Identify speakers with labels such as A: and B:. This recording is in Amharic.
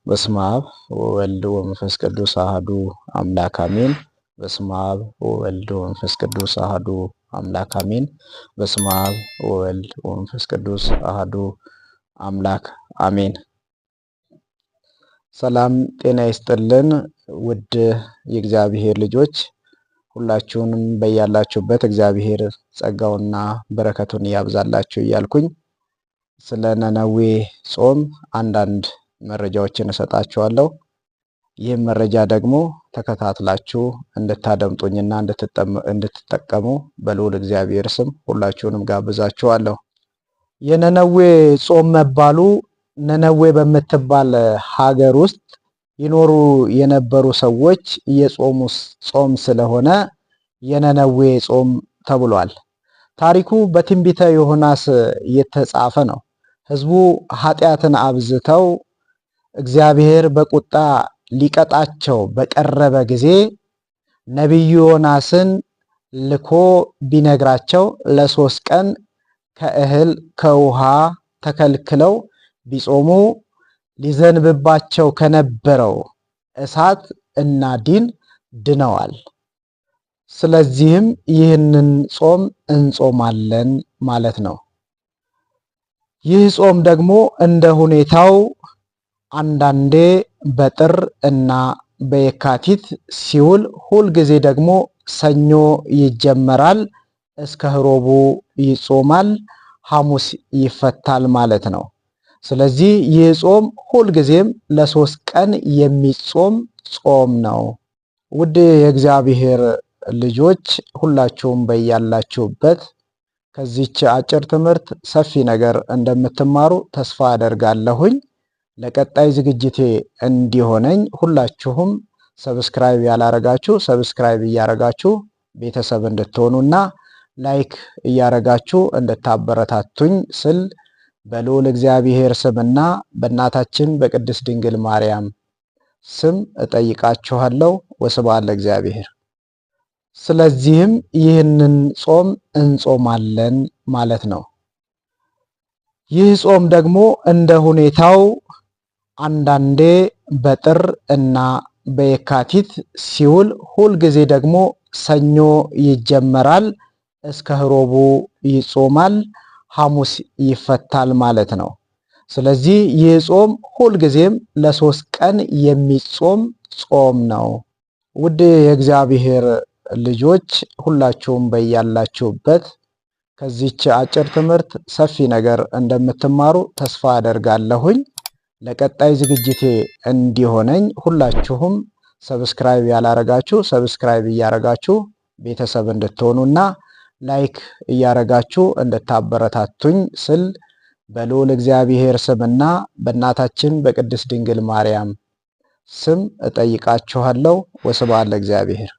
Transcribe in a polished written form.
A: በስመ አብ ወወልድ ወመንፈስ ቅዱስ አሐዱ አምላክ አሜን። በስመ አብ ወወልድ ወመንፈስ ቅዱስ አሐዱ አምላክ አሜን። በስመ አብ ወወልድ ወመንፈስ ቅዱስ አሐዱ አምላክ አሜን። ሰላም ጤና ይስጥልን ውድ የእግዚአብሔር ልጆች ሁላችሁንም በያላችሁበት እግዚአብሔር ጸጋውና በረከቱን ያብዛላችሁ እያልኩኝ ስለ ነነዌ ጾም አንዳንድ መረጃዎችን እሰጣችኋለሁ። ይህም መረጃ ደግሞ ተከታትላችሁ እንድታደምጡኝና እንድትጠቀሙ በልዑል እግዚአብሔር ስም ሁላችሁንም ጋብዛችኋለሁ። የነነዌ ጾም መባሉ ነነዌ በምትባል ሀገር ውስጥ ይኖሩ የነበሩ ሰዎች የጾሙ ጾም ስለሆነ የነነዌ ጾም ተብሏል። ታሪኩ በትንቢተ ዮናስ የተጻፈ ነው። ሕዝቡ ኃጢአትን አብዝተው እግዚአብሔር በቁጣ ሊቀጣቸው በቀረበ ጊዜ ነቢዩ ዮናስን ልኮ ቢነግራቸው ለ3 ቀን ከእህል ከውሃ ተከልክለው ቢጾሙ ሊዘንብባቸው ከነበረው እሳት እና ዲን ድነዋል። ስለዚህም ይህንን ጾም እንጾማለን ማለት ነው። ይህ ጾም ደግሞ እንደ ሁኔታው አንዳንዴ በጥር እና በየካቲት ሲውል ሁልጊዜ ደግሞ ሰኞ ይጀመራል፣ እስከ ረቡዕ ይጾማል፣ ሐሙስ ይፈታል ማለት ነው። ስለዚህ ይህ ጾም ሁልጊዜም ለ3 ቀን የሚጾም ጾም ነው። ውድ የእግዚአብሔር ልጆች ሁላችሁም በያላችሁበት ከዚች አጭር ትምህርት ሰፊ ነገር እንደምትማሩ ተስፋ አደርጋለሁኝ። ለቀጣይ ዝግጅቴ እንዲሆነኝ ሁላችሁም ሰብስክራይብ ያላረጋችሁ ሰብስክራይብ እያረጋችሁ ቤተሰብ እንድትሆኑና ላይክ እያረጋችሁ እንድታበረታቱኝ ስል በልዑል እግዚአብሔር ስምና በእናታችን በቅድስት ድንግል ማርያም ስም እጠይቃችኋለሁ። ወስብሐት ለእግዚአብሔር። ስለዚህም ይህንን ጾም እንጾማለን ማለት ነው። ይህ ጾም ደግሞ እንደ ሁኔታው አንዳንዴ በጥር እና በየካቲት ሲውል ሁልጊዜ ደግሞ ሰኞ ይጀመራል፣ እስከ ረቡዕ ይጾማል፣ ሐሙስ ይፈታል ማለት ነው። ስለዚህ ይህ ጾም ሁልጊዜም ለ3 ቀን የሚጾም ጾም ነው። ውድ የእግዚአብሔር ልጆች ሁላችሁም በያላችሁበት ከዚች አጭር ትምህርት ሰፊ ነገር እንደምትማሩ ተስፋ አደርጋለሁኝ። ለቀጣይ ዝግጅቴ እንዲሆነኝ ሁላችሁም ሰብስክራይብ ያላረጋችሁ ሰብስክራይብ እያረጋችሁ ቤተሰብ እንድትሆኑና ላይክ እያረጋችሁ እንድታበረታቱኝ ስል በልዑል እግዚአብሔር ስምና በእናታችን በቅድስት ድንግል ማርያም ስም እጠይቃችኋለሁ። ወስብሐት ለእግዚአብሔር።